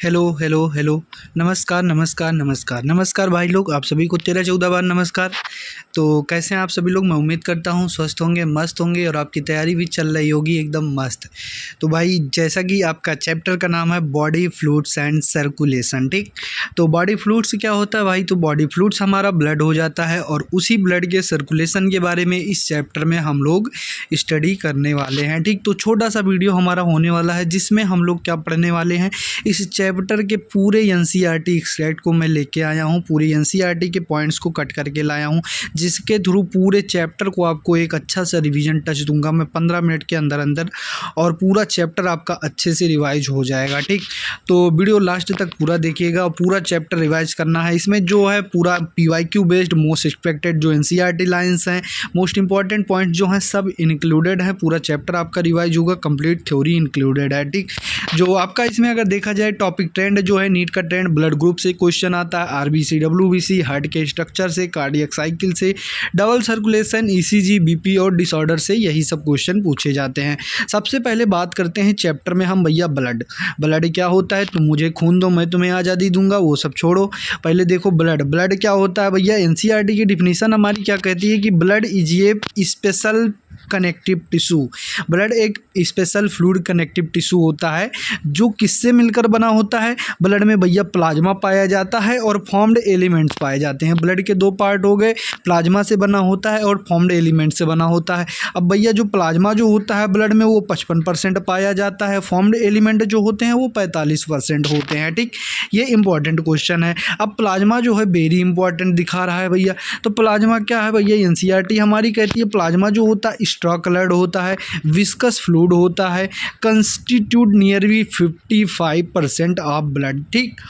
Hello hello hello. नमस्कार नमस्कार नमस्कार नमस्कार भाई लोग, आप सभी को 13-14 बार नमस्कार। तो कैसे हैं आप सभी लोग? मैं उम्मीद करता हूँ स्वस्थ होंगे, मस्त होंगे और आपकी तैयारी भी चल रही होगी एकदम मस्त। तो भाई जैसा कि आपका चैप्टर का नाम है बॉडी फ्लूइड्स एंड सर्कुलेशन, ठीक। तो बॉडी फ्लूइड्स क्या होता है भाई? तो बॉडी फ्लूइड्स हमारा ब्लड हो जाता है और उसी ब्लड के सर्कुलेशन के बारे में इस चैप्टर में हम लोग स्टडी करने वाले हैं, ठीक। तो छोटा सा वीडियो हमारा होने वाला है जिसमें हम लोग क्या पढ़ने वाले हैं, इस चैप्टर के पूरे एनसीईआरटी एक्सट्रैक्ट को मैं लेके आया हूँ, पूरी एनसीईआरटी के पॉइंट्स को कट करके लाया हूँ, जिसके थ्रू पूरे चैप्टर को आपको एक अच्छा सा रिवीजन टच दूंगा मैं 15 मिनट के अंदर अंदर, और पूरा चैप्टर आपका अच्छे से रिवाइज हो जाएगा, ठीक। तो वीडियो लास्ट तक पूरा देखिएगा और पूरा चैप्टर रिवाइज करना है। इसमें जो है पूरा पीवाईक्यू बेस्ड मोस्ट एक्सपेक्टेड जो एनसीईआरटी लाइन्स हैं, मोस्ट इंपॉर्टेंट पॉइंट जो हैं सब इंक्लूडेड है। पूरा चैप्टर आपका रिवाइज होगा, कंप्लीट थ्योरी इंक्लूडेड है, ठीक। जो आपका इसमें अगर देखा जाए टॉपिक ट्रेंड जो है नीट का ट्रेंड, ब्लड ग्रुप से क्वेश्चन आता है, आरबीसी डब्ल्यूबीसी, हार्ट के स्ट्रक्चर से, कार्डियक साइकिल से, डबल सर्कुलेशन, ईसीजी, बीपी और डिसऑर्डर से, यही सब क्वेश्चन पूछे जाते हैं। सबसे पहले बात करते हैं चैप्टर में हम भैया ब्लड। ब्लड क्या होता है? तुम मुझे खून दो मैं तुम्हें आज़ादी दूंगा, वो सब छोड़ो। पहले देखो ब्लड क्या होता है भैया। एनसीईआरटी की डिफिनीशन हमारी क्या कहती है कि blood is a special connective tissue. Blood एक स्पेशल फ्लूइड कनेक्टिव टिश्यू होता है जो किससे मिलकर बना होता है? ब्लड में भैया प्लाज्मा पाया जाता है और फॉर्म्ड एलिमेंट्स पाए जाते हैं। ब्लड के दो पार्ट हो गए, प्लाज्मा से बना होता है और फॉर्म्ड एलिमेंट से बना होता है। अब भैया जो प्लाज्मा जो होता है ब्लड में वो 55% पाया जाता है, फॉर्म्ड एलिमेंट जो होते हैं वो 45% होते हैं, ठीक। ये इंपॉर्टेंट क्वेश्चन है। अब प्लाज्मा जो है वेरी इंपॉर्टेंट दिखा रहा है भैया। तो प्लाज्मा क्या है भैया? एनसीईआरटी हमारी कहती है प्लाज्मा जो होता है स्ट्रॉ कलर्ड होता है, विस्कस फ्लूइड होता है, कंस्टिट्यूट नियरली 55% ऑफ ब्लड, ठीक।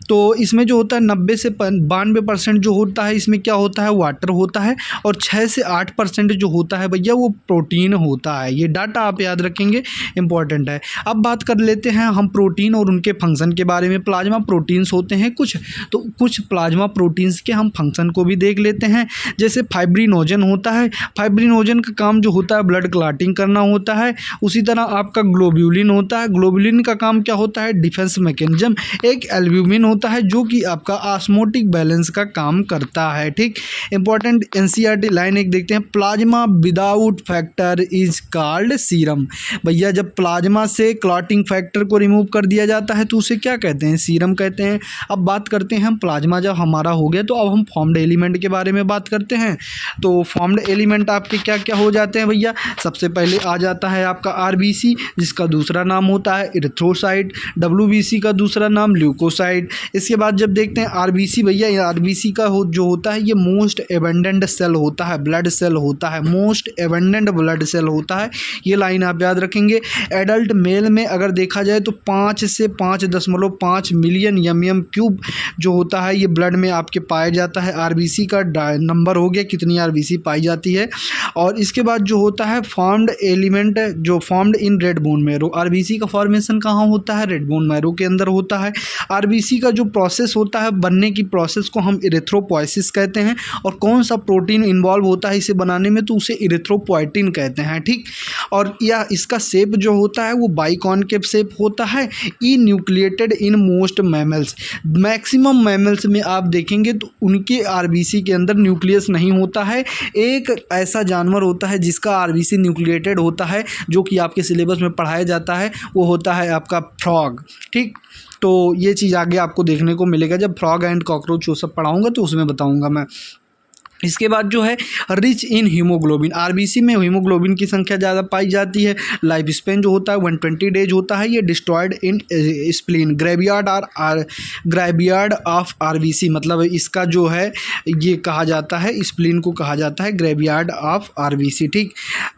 तो इसमें जो होता है 90 से 92% जो होता है इसमें क्या होता है? वाटर होता है, और 6 से 8% जो होता है भैया वो प्रोटीन होता है। ये डाटा आप याद रखेंगे, इंपॉर्टेंट है। अब बात कर लेते हैं हम प्रोटीन और उनके फंक्शन के बारे में। प्लाज्मा प्रोटीन्स होते हैं कुछ, तो कुछ प्लाज्मा प्रोटीन्स के हम फंक्शन को भी देख लेते हैं। जैसे फाइब्रिनोजन होता है, फाइब्रिनोजन का काम जो होता है ब्लड क्लॉटिंग करना होता है। उसी तरह आपका ग्लोब्यूलिन होता है, ग्लोब्यूलिन का काम क्या होता है? Defence mechanism. एक एल्ब्यूमिन होता है जो कि आपका ऑस्मोटिक बैलेंस का काम करता है, ठीक। इंपॉर्टेंट एनसीईआरटी लाइन एक देखते हैं, plasma without factor is called serum. भैया जब प्लाज्मा से क्लॉटिंग फैक्टर को रिमूव कर दिया जाता है तो उसे क्या कहते हैं? सीरम कहते हैं। अब बात करते हैं हम प्लाज्मा जब हमारा हो गया तो अब हम फॉर्म्ड एलिमेंट के बारे में बात करते हैं। तो फॉर्म्ड एलिमेंट आपके क्या क्या हो जाते हैं भैया? सबसे पहले आ जाता है आपका आरबीसी, जिसका दूसरा नाम होता है इरिथ्रोसाइट, डब्ल्यूबीसी का दूसरा नाम ल्यूकोसाइट। इसके बाद जब देखते हैं आरबीसी, भैया आरबीसी का जो होता है ये मोस्ट एबंडेंट सेल होता है, ब्लड सेल होता है, मोस्ट एबंडेंट ब्लड सेल होता है। ये लाइन आप याद रखेंगे। एडल्ट मेल में अगर देखा जाए तो 5 से 5.5 मिलियन एमएम क्यूब जो होता है ये ब्लड में आपके पाया जाता है। आरबीसी का नंबर हो गया कितनी आरबीसी पाई जाती है। और इसके बाद जो होता है फॉर्म्ड एलिमेंट जो formed in red bone marrow. RBC का फॉर्मेशन कहाँ होता है? रेड बोन मैरो के अंदर होता है। आरबीसी का जो प्रोसेस होता है बनने की प्रोसेस को हम इरिथ्रोपोइसिस कहते हैं। और कौन सा प्रोटीन इन्वॉल्व होता है इसे बनाने में? तो उसे इरिथ्रोपोइटिन कहते हैं, ठीक। और या इसका शेप जो होता है वो बाइकॉनकेव शेप होता है। Enucleated in most mammals. Maximum mammals में आप देखेंगे तो उनके आरबीसी के अंदर न्यूक्लियस नहीं होता है। एक ऐसा जानवर होता है जिसका आरबीसी न्यूक्लिएटेड होता है जो कि आपके सिलेबस में पढ़ाया जाता है, वो होता है आपका फ्रॉग, ठीक। तो ये चीज़ आगे आपको देखने को मिलेगा जब फ्रॉग एंड कॉकरोच वो सब पढ़ाऊंगा तो उसमें बताऊंगा मैं। इसके बाद जो है रिच इन हीमोग्लोबिन। आरबीसी में हीमोग्लोबिन की संख्या ज़्यादा पाई जाती है। लाइफ स्पेन जो होता है 120 डेज होता है। ये destroyed in spleen, graveyard of RBC, मतलब इसका जो है ये कहा जाता है, स्प्लीन को कहा जाता है ग्रेवियार्ड ऑफ आरबीसी, ठीक।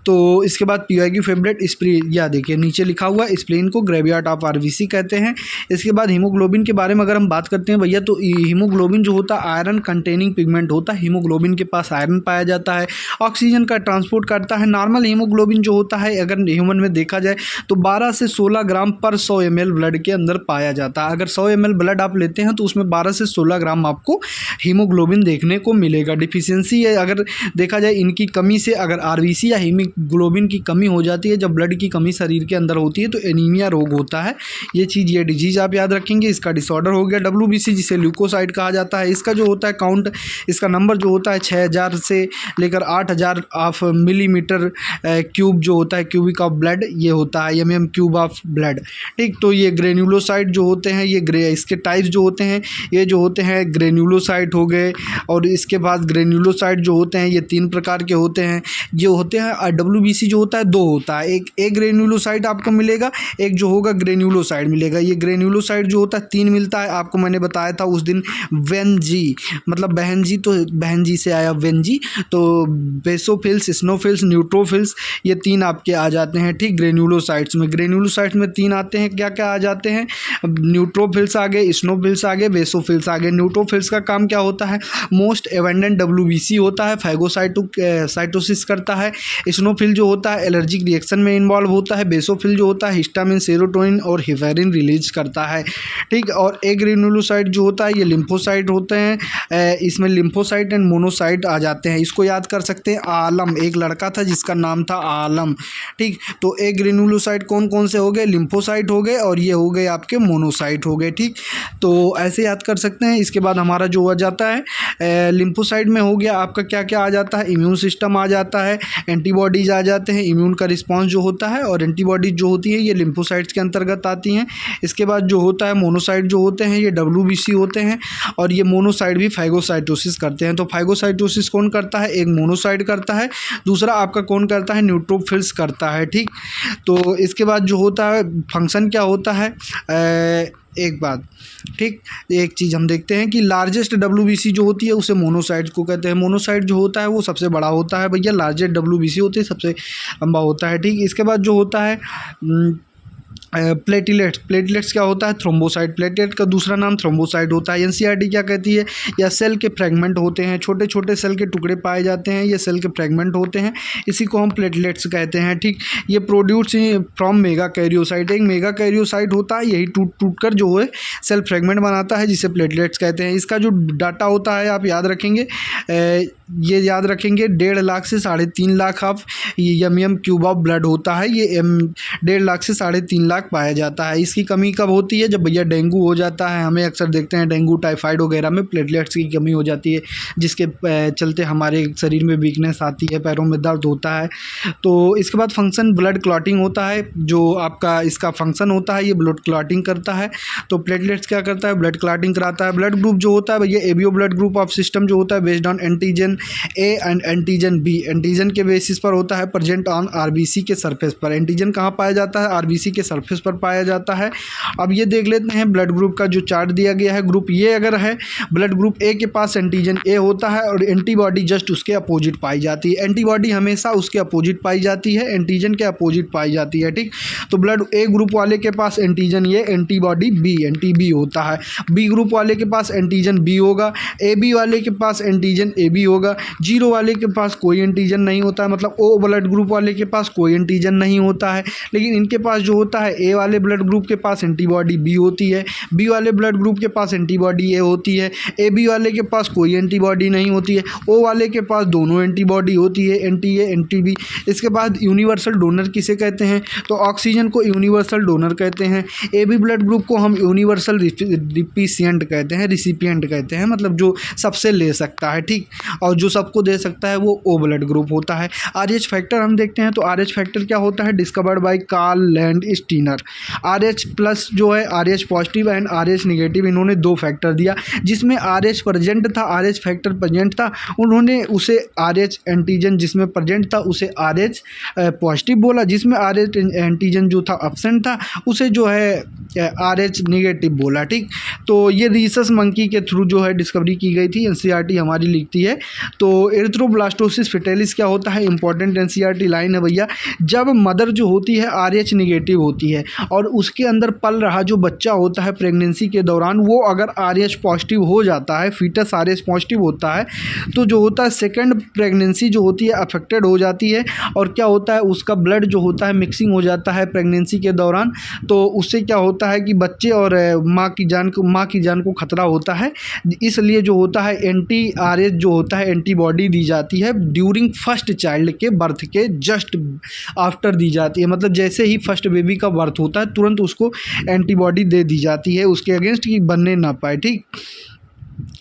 तो इसके बाद पीवाईक्यू फेवरेट स्प्लीन, या देखिए नीचे लिखा हुआ है स्प्लीन को ग्रेवियार्ड ऑफ आरबीसी कहते हैं। इसके बाद हीमोग्लोबिन के बारे में अगर हम बात करते हैं भैया तो हीमोग्लोबिन जो होता है आयरन कंटेनिंग पिगमेंट होता है। हीमोग्लोबिन हीमोग्लोबिन के पास आयरन पाया जाता है। ऑक्सीजन का ट्रांसपोर्ट करता है। नॉर्मल हीमोग्लोबिन जो होता है अगर ह्यूमन में देखा जाए तो 12 से 16 ग्राम पर 100 ml ब्लड के अंदर पाया जाता है। अगर 100 ml ब्लड आप लेते हैं तो उसमें 12 से 16 ग्राम आपको हीमोग्लोबिन देखने को मिलेगा। डिफिशियंसी है अगर देखा जाए इनकी कमी से अगर आरबीसी या हीमोग्लोबिन की कमी हो जाती है, जब ब्लड की कमी शरीर के अंदर होती है तो एनीमिया रोग होता है। ये चीज़, ये डिजीज़ आप याद रखेंगे। इसका डिसऑर्डर हो गया WBC जिसे ल्यूकोसाइड कहा जाता है। इसका जो होता है काउंट, इसका नंबर जो होता है 6000 से लेकर 8000 ऑफ मिलीमीटर क्यूब जो होता है, क्यूबिक ऑफ ब्लड ये होता है, mm क्यूब ऑफ ब्लड। ठीक, तो ये ग्रेन्युलोसाइट जो होते हैं ये इसके टाइप्स जो होते हैं ये जो होते हैं ग्रेन्युलोसाइट हो गए, और इसके बाद ग्रेन्युलोसाइट जो होते हैं ये 3 प्रकार के होते हैं। जो होते हैं WBC जो होता है 2 होता है, एक ग्रेन्युलोसाइट आपको मिलेगा, एक जो होगा ग्रेन्युलोसाइट मिलेगा। ये ग्रेन्युलोसाइट जो होता है 3 मिलता है, आपको मैंने बताया था उस दिन वेनजी, मतलब बहन जी, तो बहन जी से आया वेनजी, तो बेसोफिल्स, स्नोफिल्स, न्यूट्रोफिल्स ये 3 आपके आ जाते हैं। ठीक, ग्रेन्युलोसाइट्स में 3 आते हैं। क्या क्या आ जाते हैं? न्यूट्रोफिल्स आ गए, स्नोफिल्स आ गए, बेसोफिल्स आ गए। न्यूट्रोफिल्स का काम क्या होता है? मोस्ट एवेंडेंट WBC होता है, फैगोसाइटोसिस करता है। स्नोफिल जो होता है एलर्जिक रिएक्शन में इन्वॉल्व होता है। बेसोफिल जो होता है हिस्टामिन, सेरोटोनिन और हिफेरिन रिलीज करता है। ठीक, और एक ग्रेन्युलोसाइट जो होता है ये लिम्फोसाइट होते हैं। इसमें लिम्फोसाइट एंड मोनोसाइट आ जाते हैं। इसको याद कर सकते हैं, आलम, एक लड़का था जिसका नाम था आलम। ठीक, तो एक ग्रेन्युलोसाइट कौन कौन से हो गए? लिम्फोसाइट हो गए और ये हो गए आपके मोनोसाइट हो गए। ठीक, तो ऐसे याद कर सकते हैं। इसके बाद हमारा जो आ जाता है लिम्फोसाइट में हो गया आपका क्या क्या आ जाता है? इम्यून सिस्टम आ जाता है, एंटीबॉडीज आ जाते हैं, इम्यून का रिस्पॉन्स जो होता है, और एंटीबॉडीज जो होती है ये लिम्फोसाइट्स के अंतर्गत आती हैं। इसके बाद जो होता है मोनोसाइट जो होते हैं ये WBC होते हैं, और ये मोनोसाइट भी फैगोसाइटोसिस करते हैं। तो फैगोसाइटोसिस कौन करता है? एक मोनोसाइट करता है, दूसरा आपका कौन करता है? न्यूट्रोफिल्स करता है। ठीक, तो इसके बाद जो होता है फंक्शन क्या होता है एक बात। ठीक, एक चीज़ हम देखते हैं कि लार्जेस्ट WBC जो होती है उसे मोनोसाइट को कहते हैं। मोनोसाइट जो होता है वो सबसे बड़ा होता है भैया, लार्जेस्ट WBC होते हैं सबसे लंबा होता है। ठीक, इसके बाद जो होता है प्लेटलेट्स क्या होता है? थ्रोम्बोसाइट। प्लेटलेट का दूसरा नाम थ्रोम्बोसाइट होता है। NCERT क्या कहती है? या सेल के फ्रेगमेंट होते हैं, छोटे छोटे सेल के टुकड़े पाए जाते हैं, ये सेल के फ्रेगमेंट होते हैं, इसी को हम प्लेटलेट्स कहते हैं। ठीक, ये प्रोड्यूस फ्रॉम मेगा कैरियोसाइट। एक मेगा कैरियोसाइट होता है, यही टूट कर जो है सेल फ्रेगमेंट बनाता है जिसे प्लेटलेट्स कहते हैं। इसका जो डाटा होता है आप याद रखेंगे, ये याद रखेंगे 1.5 लाख से 3.5 lakh of MM cube of blood होता है। ये 1.5 लाख से 3.5 लाख पाया जाता है। इसकी कमी कब होती है? जब भैया डेंगू हो जाता है। हमें अक्सर देखते हैं डेंगू, टाइफाइड वगैरह में प्लेटलेट्स की कमी हो जाती है, जिसके चलते हमारे शरीर में वीकनेस आती है, पैरों में दर्द होता है। तो इसके बाद फंक्शन ब्लड क्लॉटिंग होता है, जो आपका इसका फंक्शन होता है ये ब्लड क्लॉटिंग करता है। तो प्लेटलेट्स क्या करता है? ब्लड क्लॉटिंग कराता है। ब्लड ग्रुप जो होता है भैया ABO blood group of system जो होता है based on antigen A and antigen B। Antigen के बेसिस पर होता है, प्रेजेंट ऑन RBC के सरफेस पर। एंटीजन कहाँ पाया जाता है? RBC के सरफेस पर पाया जाता है। अब ये देख लेते हैं ब्लड ग्रुप का जो चार्ट दिया गया है। ग्रुप ये अगर है, ब्लड ग्रुप A के पास एंटीजन A होता है और एंटीबॉडी जस्ट उसके अपोजिट पाई जाती है। एंटीबॉडी हमेशा उसके अपोजिट पाई जाती है, एंटीजन के अपोजिट पाई जाती है। ठीक, तो ब्लड A ग्रुप वाले के पास एंटीजन ये, एंटीबॉडी B, एंटी-B होता है। B ग्रुप वाले के पास एंटीजन B होगा, AB वाले के पास एंटीजन AB होगा, 0 वाले के पास कोई एंटीजन नहीं होता है, मतलब O ब्लड ग्रुप वाले के पास कोई एंटीजन नहीं होता है। लेकिन इनके पास जो होता है A वाले ब्लड ग्रुप के पास एंटीबॉडी B होती है, B वाले ब्लड ग्रुप के पास एंटीबॉडी A होती है, AB वाले के पास कोई एंटीबॉडी नहीं होती है, O वाले के पास दोनों एंटीबॉडी होती है, एंटी A एंटी B। इसके बाद यूनिवर्सल डोनर किसे कहते हैं? तो ऑक्सीजन को यूनिवर्सल डोनर कहते हैं। AB ब्लड ग्रुप को हम यूनिवर्सल रिसिपिएंट कहते हैं, रिसिपिएंट कहते हैं, मतलब जो सबसे ले सकता है। ठीक, और जो सबको दे सकता है वो O ब्लड ग्रुप होता है। RH फैक्टर हम देखते हैं, तो RH फैक्टर क्या होता है? Discovered by Karl Landsteiner. RH plus जो है, RH positive and RH negative, इन्होंने 2 फैक्टर दिया, जिसमें RH प्रेजेंट था, RH फैक्टर प्रेजेंट था, उन्होंने उसे RH एंटीजन जिसमें प्रेजेंट था उसे RH पॉजिटिव बोला, जिसमें RH एंटीजन जो था एब्सेंट था उसे जो है RH निगेटिव बोला। ठीक, तो ये रीसस मंकी के थ्रू जो है डिस्कवरी की गई थी, एनसीईआरटी हमारी लिखती है। तो एरिथ्रोब्लास्टोसिस फेटालिस क्या होता है, इंपॉर्टेंट एनसीईआरटी लाइन है भैया। जब मदर जो होती है RH निगेटिव होती है और उसके अंदर पल रहा जो बच्चा होता है प्रेगनेंसी के दौरान, वो अगर RH पॉजिटिव हो जाता है, फीटस RH पॉजिटिव होता है, तो जो होता है सेकंड प्रेगनेंसी जो होती है अफेक्टेड हो जाती है। और क्या होता है, उसका ब्लड जो होता है मिक्सिंग हो जाता है प्रेगनेंसी के दौरान। तो उससे क्या होता है कि बच्चे और माँ की जान को खतरा होता है। इसलिए जो होता है anti-RH जो होता है एंटीबॉडी दी जाती है ड्यूरिंग फर्स्ट चाइल्ड के बर्थ के जस्ट आफ्टर दी जाती है। मतलब जैसे ही फर्स्ट बेबी का बर्थ होता है तुरंत उसको एंटीबॉडी दे दी जाती है उसके अगेंस्ट कि बनने ना पाए, ठीक।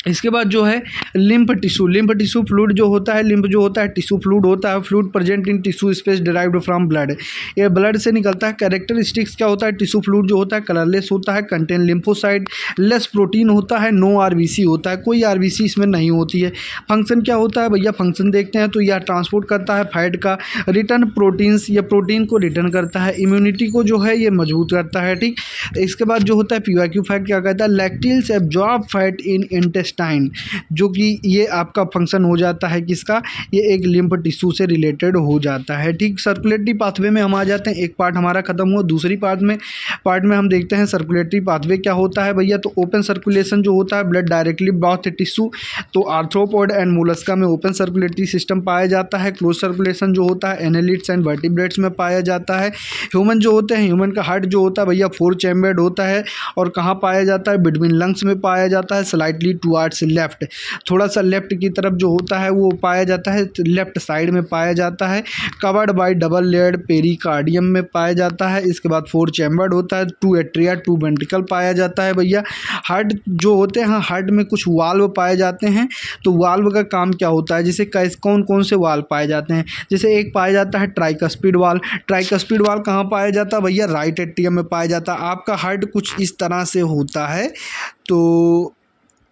इसके बाद जो है लिम्फ टिश्यू फ्लूइड जो होता है, लिम्फ जो होता है टिश्यू फ्लूइड होता है, fluid present in tissue space derived from blood, ये ब्लड से निकलता है। कैरेक्टरिस्टिक्स क्या होता है, टिश्यू फ्लूइड जो होता है कलरलेस होता है, कंटेन लिम्फोसाइट, लेस प्रोटीन होता है, नो RBC होता है, कोई RBC इसमें नहीं होती है। फंक्शन क्या होता है भैया, फंक्शन देखते हैं तो यह ट्रांसपोर्ट करता है फैट का, रिटर्न प्रोटीन्स, या प्रोटीन को रिटर्न करता है, इम्यूनिटी को जो है ये मजबूत करता है, ठीक। इसके बाद जो होता है PYQ फैक्ट क्या कहता है, लैक्टिल्स एब्जॉर्ब फैट इन इंटेस्टाइन, जो कि ये आपका फंक्शन हो जाता है किसका, ये एक लिम्फ टिश्यू से रिलेटेड हो जाता है, ठीक। सर्कुलेटरी पाथवे में हम आ जाते हैं, एक पार्ट हमारा खत्म हुआ, दूसरी पार्ट में हम देखते हैं सर्कुलेटरी पाथवे क्या होता है भैया। तो ओपन सर्कुलेशन जो होता है, ब्लड डायरेक्टली ब्लॉक टिश्यू, तो आर्थ्रोपोड एंड मोलस्का में ओपन सर्कुलेटरी सिस्टम पाया जाता है। क्लोज सर्कुलेशन जो होता है एनालिड्स एंड वर्टिब्रेट्स में पाया जाता है। ह्यूमन जो होते हैं, ह्यूमन का हार्ट जो होता है भैया 4 चैम्बर्ड होता है, और कहाँ पाया जाता है, बिटवीन लंग्स में पाया जाता है, स्लाइटली टुवार्ड्स लेफ्ट, थोड़ा सा लेफ्ट की तरफ जो होता है वो पाया जाता है, लेफ्ट साइड में पाया जाता है। Covered by double layered pericardium में पाया जाता है। इसके बाद 4 चैम्बर्ड होता है, 2 एट्रिया 2 वेंट्रिकल पाया जाता है भैया। हार्ट जो होते हैं, हार्ट में कुछ वाल्व पाए जाते हैं। तो वाल्व का काम क्या होता है, जैसे कौन कौन से वाल्व पाए जाते हैं, जैसे एक पाया जाता है ट्राइकस्पिड वाल्व। ट्राइकस्पिड वाल्व कहाँ पाया जाता है भैया, राइट एट्रियम में पाया जाता है। आपका हार्ट कुछ इस तरह से होता है, तो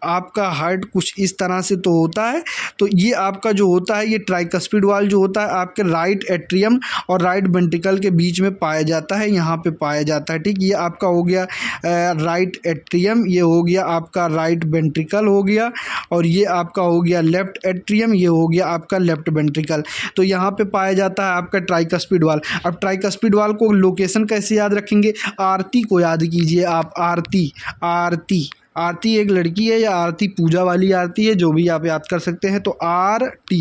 आपका हार्ट कुछ इस तरह से तो होता है। तो ये आपका जो होता है, ये ट्राइकस्पिड वाल्व जो होता है आपके राइट एट्रियम और राइट वेंट्रिकल के बीच में पाया जाता है, यहाँ पे पाया जाता है, ठीक। ये आपका हो गया राइट एट्रियम, ये हो गया आपका राइट वेंट्रिकल हो गया, और ये आपका हो गया लेफ्ट एट्रियम, ये हो गया आपका लेफ्ट वेंट्रिकल। तो यहाँ पे पाया जाता है आपका ट्राइकस्पिड वाल्व। अब ट्राइकस्पिड वाल्व को लोकेशन कैसे याद रखेंगे, आरती को याद कीजिए आप, आरती एक लड़की है, या आरती पूजा वाली आरती है, जो भी आप याद कर सकते हैं। तो RT,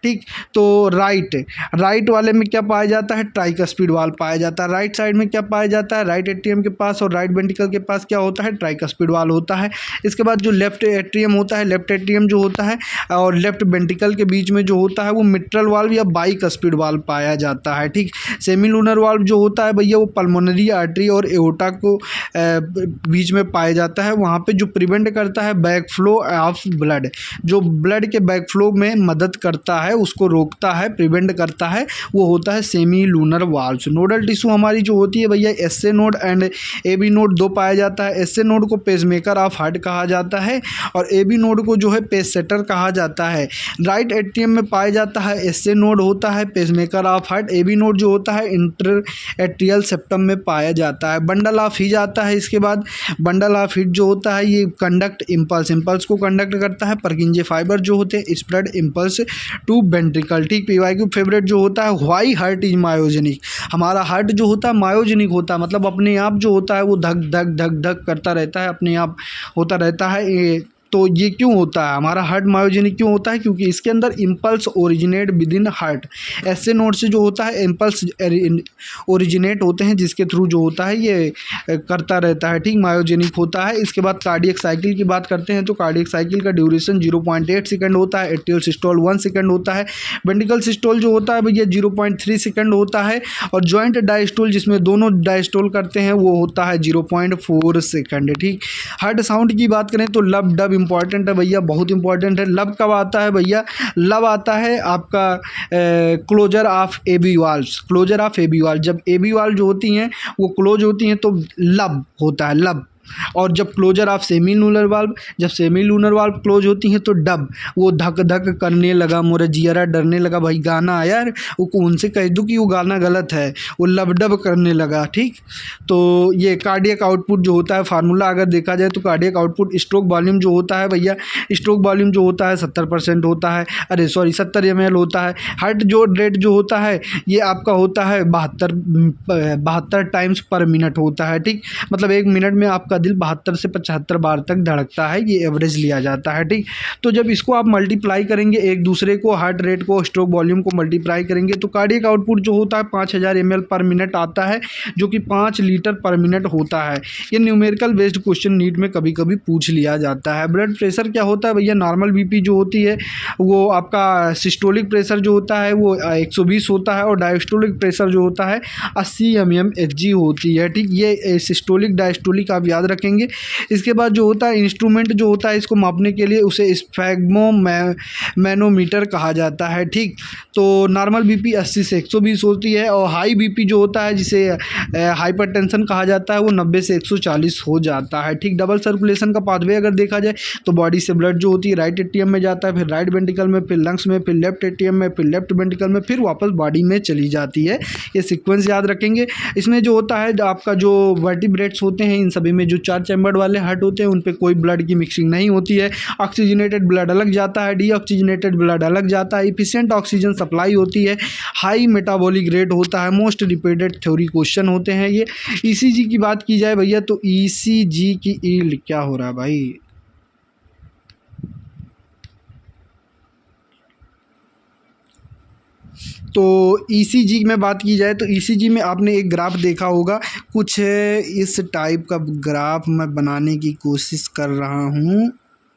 ठीक। तो राइट वाले में क्या पाया जाता है, ट्राइकस्पिड वाल्व पाया जाता है। राइट साइड में क्या पाया जाता है, राइट एट्रियम के पास और राइट वेंट्रिकल के पास क्या होता है, ट्राइकस्पिड वाल्व होता है। इसके बाद जो लेफ्ट एट्रियम होता है, लेफ्ट एट्रियम जो होता है और लेफ्ट वेंट्रिकल के बीच में जो होता है वो मिट्रल वाल्व या बाइकस्पिड वाल्व पाया जाता है, ठीक। सेमीलूनर वाल्व जो होता है भैया वो पल्मोनरी आर्टरी और एओर्टा को बीच में पाया जाता है, वहाँ पे जो प्रिवेंट करता है बैकफ्लो ऑफ ब्लड, जो ब्लड के बैकफ्लो में मदद करता है, उसको रोकता है, प्रिवेंट करता है, वो होता है semi lunar valves. Nodal tissue हमारी जो होती है भैया SA node and AB node 2 पाया जाता है। SA नोड को पेसमेकर ऑफ हार्ट कहा जाता है और AB नोड को जो है पेस सेटर कहा जाता है। राइट एट्रियम में पाया जाता है SA नोड होता है pacemaker of heart, AB node जो होता है इंटर एट्रियल सेप्टम में पाया जाता है। बंडल ऑफ हिज आता है। इसके बाद बंडल ऑफ हिज जो होता है ये कंडक्ट इम्पल्स को कंडक्ट करता है। परकिंजे फाइबर जो होते हैं स्प्रेड इम्पल्स टू वेंट्रिकल, ठीक। PYQ फेवरेट जो होता है व्हाई हार्ट इज मायोजेनिक, हमारा हार्ट जो होता है मायोजेनिक होता है, मतलब अपने आप जो होता है वो धक धक धक धक करता रहता है, अपने आप होता रहता है। तो ये क्यों होता है, हमारा हार्ट मायोजेनिक क्यों होता है, क्योंकि इसके अंदर impulse originate with in heart. ऐसे नोड से जो होता है इम्पल्स ओरिजिनेट होते हैं, जिसके थ्रू जो होता है ये करता रहता है, ठीक, मायोजेनिक होता है। इसके बाद कार्डियक साइकिल की बात करते हैं तो कार्डियक साइकिल का ड्यूरेशन 0.8 सेकंड होता है। एट्रियल सिस्टोल 1 सेकंड होता है। वेंट्रिकल सिस्टोल जो होता है भैया 0.3 सेकंड होता है। और जॉइंट डायस्टोल जिसमें दोनों डायस्टोल करते हैं वो होता है 0.4 सेकंड, ठीक। हार्ट साउंड की बात करें तो लब डब इंपॉर्टेंट है भैया, बहुत इंपॉर्टेंट है। लब कब आता है भैया, लब आता है आपका closure of AB valves, closure of AB valve. जब AB वाल्व जो होती हैं वो क्लोज होती हैं तो लब होता है, लब और जब closure of semilunar valve, जब सेमी लूनर वाल्व क्लोज होती हैं तो डब, वो धक धक करने लगा, मोरा जियरा डरने लगा, भाई गाना आया यार, वो कौन से कह दूँ कि वो गाना गलत है, वो लब डब करने लगा। ठीक, तो ये कार्डियक आउटपुट जो होता है, फार्मूला अगर देखा जाए तो कार्डियक आउटपुट स्ट्रोक वॉल्यूम जो होता है भैया, स्ट्रोक वॉल्यूम जो होता है 70% होता है, अरे सॉरी 70 ml होता है। हार्ट जो रेट जो होता है ये आपका होता है 72 टाइम्स पर मिनट होता है। ठीक, मतलब 1 मिनट में आपका दिल 72 से 75 बार तक धड़कता है, ये एवरेज लिया जाता है। ठीक, तो जब इसको आप मल्टीप्लाई करेंगे एक दूसरे को, हार्ट रेट को स्ट्रोक वॉल्यूम को मल्टीप्लाई करेंगे तो कार्डियक आउटपुट जो होता है 5000 ml पर मिनट आता है, जो कि 5 लीटर पर मिनट होता है। ये न्यूमेरिकल बेस्ड क्वेश्चन नीट में कभी कभी पूछ लिया जाता है। ब्लड प्रेशर क्या होता है भैया, नॉर्मल बीपी जो होती है वो आपका सिस्टोलिक प्रेशर जो होता है वो 120 होता है, और डायस्टोलिक प्रेशर जो होता है 80 mmHg होती है। ठीक, ये सिस्टोलिक डायस्टोलिक आप याद रखेंगे। इसके बाद जो होता है इंस्ट्रूमेंट जो होता है इसको मापने के लिए उसे स्फैग्मो मैनोमीटर कहा जाता है। ठीक, तो नॉर्मल बीपी 80 से 120 होती है, और हाई बीपी जो होता है जिसे हाइपरटेंशन कहा जाता है वो 90 से 140 हो जाता है। ठीक, डबल सर्कुलेशन का पाथवे अगर देखा जाए तो बॉडी से ब्लड जो होती है राइट एट्रियम में जाता है, फिर राइट वेंट्रिकल में, फिर लंग्स में, फिर लेफ्ट एट्रियम में, फिर लेफ्ट वेंट्रिकल में, फिर वापस बॉडी में चली जाती है। ये सीक्वेंस याद रखेंगे। इसमें जो होता है आपका जो वर्टिब्रेट्स होते हैं इन सभी में जो 4 चैम्बर्ड वाले हार्ट होते हैं उन पे कोई ब्लड की मिक्सिंग नहीं होती है। ऑक्सीजनेटेड ब्लड अलग जाता है, डीऑक्सीजनेटेड ब्लड अलग जाता है, इफिशिएंट ऑक्सीजन सप्लाई होती है, हाई मेटाबॉलिक रेट होता है। मोस्ट रिपीटेड थ्योरी क्वेश्चन होते हैं ये। ईसीजी की बात की जाए भैया तो ईसीजी की ईल्ड क्या हो रहा है भाई, तो ईसीजी में बात की जाए तो ईसीजी में आपने एक ग्राफ देखा होगा, कुछ इस टाइप का ग्राफ मैं बनाने की कोशिश कर रहा हूँ।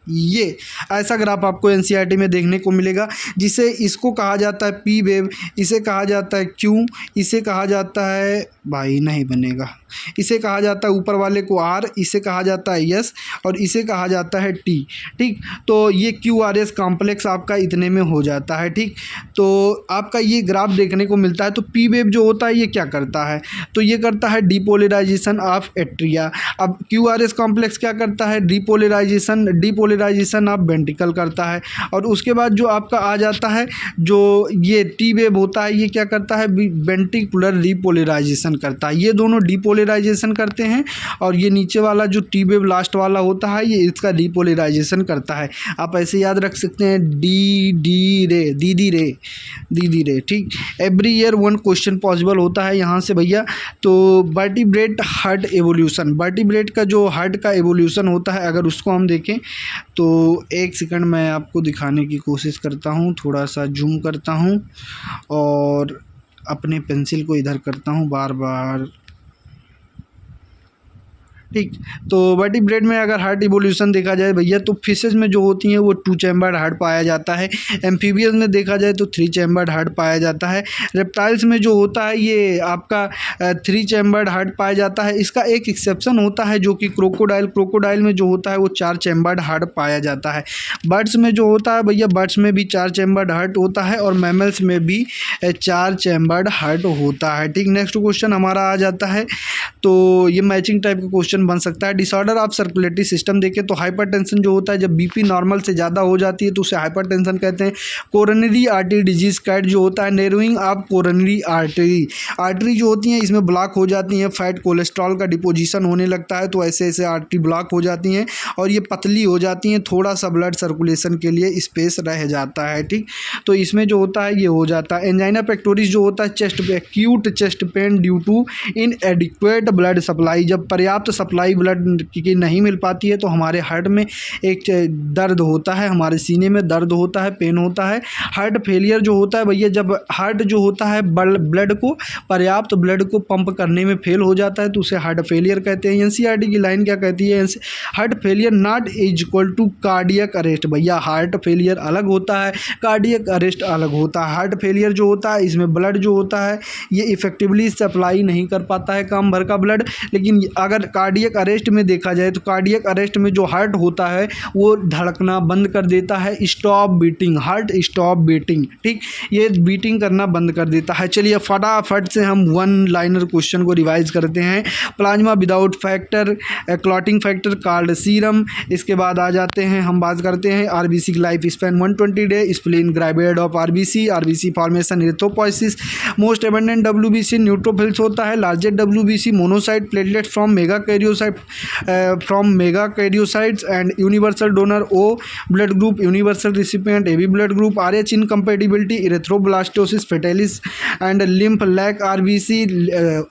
ये ऐसा ग्राफ आपको एनसीईआरटी में देखने को मिलेगा, जिसे इसको कहा जाता है पी वेव, इसे कहा जाता है क्यू, इसे कहा जाता है भाई नहीं बनेगा, इसे कहा जाता है ऊपर वाले को आर, इसे कहा जाता है एस, और इसे कहा जाता है टी। ठीक, तो ये क्यू आर एस कॉम्प्लेक्स आपका इतने में हो जाता है। ठीक, तो आपका ये ग्राफ देखने को मिलता है। तो पी वेव जो होता है ये क्या करता है, तो ये करता है डीपोलराइजेशन ऑफ एट्रिया। अब क्यू आर एस कॉम्प्लेक्स क्या करता है, डीपोलराइजेशन ऑफ वेंट्रिकल करता है। और उसके बाद जो आपका आ जाता है जो ये टी वेव होता है ये क्या करता है, वेंट्रिकुलर रिपोलराइजेशन करता है। ये दोनों डिपोलराइजेशन करते हैं, और ये नीचे वाला जो टी वेव लास्ट वाला होता है ये इसका रिपोलराइजेशन करता है। आप ऐसे याद रख सकते हैं डी रे, दीदी रे। ठीक, एवरी ईयर 1 क्वेश्चन पॉसिबल होता है यहाँ से भैया। तो वर्टिब्रेट हार्ट एवोल्यूशन, वर्टिब्रेट का जो हार्ट का एवोल्यूशन होता है अगर उसको हम देखें तो एक सेकंड मैं आपको दिखाने की कोशिश करता हूँ, थोड़ा सा जूम करता हूँ और अपने पेंसिल को इधर करता हूँ बार बार। ठीक, तो वर्टिब्रेट में अगर हार्ट इवोल्यूशन देखा जाए भैया तो फिशेज में जो होती हैं वो 2 चैम्बर्ड हार्ट पाया जाता है। एम्फीबियंस में देखा जाए तो 3 चैम्बर्ड हार्ट पाया जाता है। रेप्टाइल्स में जो होता है ये आपका 3 चैम्बर्ड हार्ट पाया जाता है। इसका एक एक्सेप्शन होता है जो कि क्रोकोडाइल में जो होता है वो 4 चैम्बर्ड हार्ट पाया जाता है। बर्ड्स में जो होता है भैया, बर्ड्स में भी 4 चैम्बर्ड हार्ट होता है, और मैमल्स में भी 4 चैम्बर्ड हार्ट होता है। ठीक, नेक्स्ट क्वेश्चन हमारा आ जाता है, तो ये मैचिंग टाइप का क्वेश्चन बन सकता है। डिसऑर्डर ऑफ सर्कुलेटरी सिस्टम देखें तो हाइपरटेंशन जो होता है जब बीपी नॉर्मल से ज़्यादा हो जाती है तो उसे हाइपरटेंशन कहते हैं। कोरोनरी आर्टरी डिजीज कैट जो होता है नैरोइंग ऑफ कोरोनरी आर्टरी जो होती हैं इसमें ब्लॉक हो जाती हैं, फैट कोलेस्ट्रॉल का डिपोजिशन होने लगता है, तो ऐसे ऐसे आर्टरी ब्लॉक हो जाती हैं और ये पतली हो जाती हैं, थोड़ा सा ब्लड सर्कुलेशन के लिए स्पेस रह जाता है। ठीक, तो इसमें जो होता है ये हो जाता है। एंजाइना पेक्टोरिस जो होता है चेस्ट पे, acute chest pain due to inadequate blood supply, जब पर्याप्त सप्लाई ब्लड की नहीं मिल पाती है तो हमारे हार्ट में एक दर्द होता है, हमारे सीने में दर्द होता है, पेन होता है। हार्ट फेलियर जो होता है भैया, जब हार्ट जो होता है ब्लड को पर्याप्त ब्लड को पंप करने में फेल हो जाता है तो उसे हार्ट फेलियर कहते हैं। एनसीईआरटी की लाइन क्या कहती है, heart failure not is equal to cardiac arrest. भैया हार्ट फेलियर अलग होता है, कार्डियक अरेस्ट अलग होता है। हार्ट फेलियर जो होता है इसमें ब्लड जो होता है ये इफेक्टिवली सप्लाई नहीं कर पाता है काम भर का ब्लड, लेकिन अगर कार्डियक अरेस्ट में देखा जाए तो कार्डियक अरेस्ट में जो हार्ट होता है वो धड़कना बंद कर देता है, stop beating, heart stop beating, ठीक, ये बीटिंग करना बंद कर देता है। चलिए फटाफट से हम वन लाइनर क्वेश्चन को रिवाइज करते हैं। Plasma without factor, clotting factor called serum. इसके बाद आ जाते हैं, हम बात करते हैं आरबीसी की life span 120 day, spleen graveyard of RBC formation erythropoiesis, most abundant WBC neutrophils होता है, largest WBC monocyte platelets from megakaryocytes and universal donor O blood group, universal recipient AB blood group, RH incompatibility, erythroblastosis fetalis and lymph lack RBC.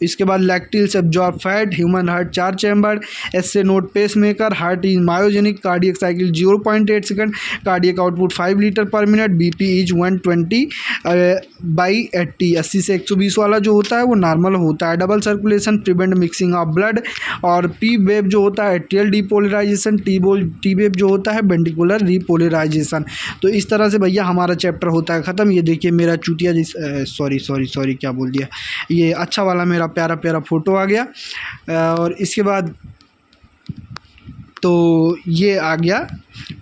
इसके बाद lacteals absorb fat, human heart 4 chamber, SA node pacemaker, heart is myogenic, cardiac cycle 0.8 second, cardiac output 5 litre पर minute, BP is 120/80, 80 से 120 वाला जो होता है वो normal होता है। Double circulation prevent mixing of blood, और पी वेव जो होता है एट्रियल डीपोलराइजेशन, टी वेव जो होता है वेंट्रिकुलर रीपोलराइजेशन। तो इस तरह से भैया हमारा चैप्टर होता है ख़त्म। ये देखिए मेरा चूतिया सॉरी क्या बोल दिया, ये अच्छा वाला मेरा प्यारा प्यारा फ़ोटो आ गया, और इसके बाद तो ये आ गया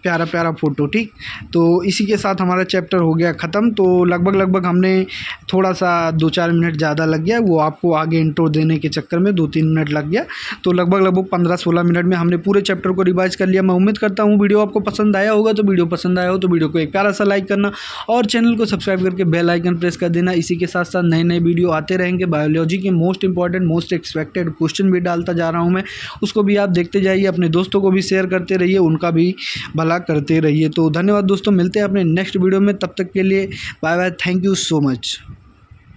प्यारा प्यारा फ़ोटो, ठीक। तो इसी के साथ हमारा चैप्टर हो गया ख़त्म। तो लगभग हमने थोड़ा सा 2-4 मिनट ज़्यादा लग गया, वो आपको आगे इंट्रो देने के चक्कर में 2-3 मिनट लग गया। तो लगभग 15-16 मिनट में हमने पूरे चैप्टर को रिवाइज कर लिया। मैं उम्मीद करता हूँ वीडियो आपको पसंद आया होगा। तो वीडियो पसंद आया हो तो वीडियो को एक प्यारा सा लाइक करना और चैनल को सब्सक्राइब करके बेल आइकन प्रेस कर देना। इसी के साथ साथ नए वीडियो आते रहेंगे। बायोलॉजी के most important most expected question भी डालता जा रहा हूँ मैं, उसको भी आप देखते जाइए, अपने दोस्तों को भी शेयर करते रहिए, उनका भी भला करते रहिए। तो धन्यवाद दोस्तों, मिलते हैं अपने नेक्स्ट वीडियो में, तब तक के लिए bye bye, thank you so much.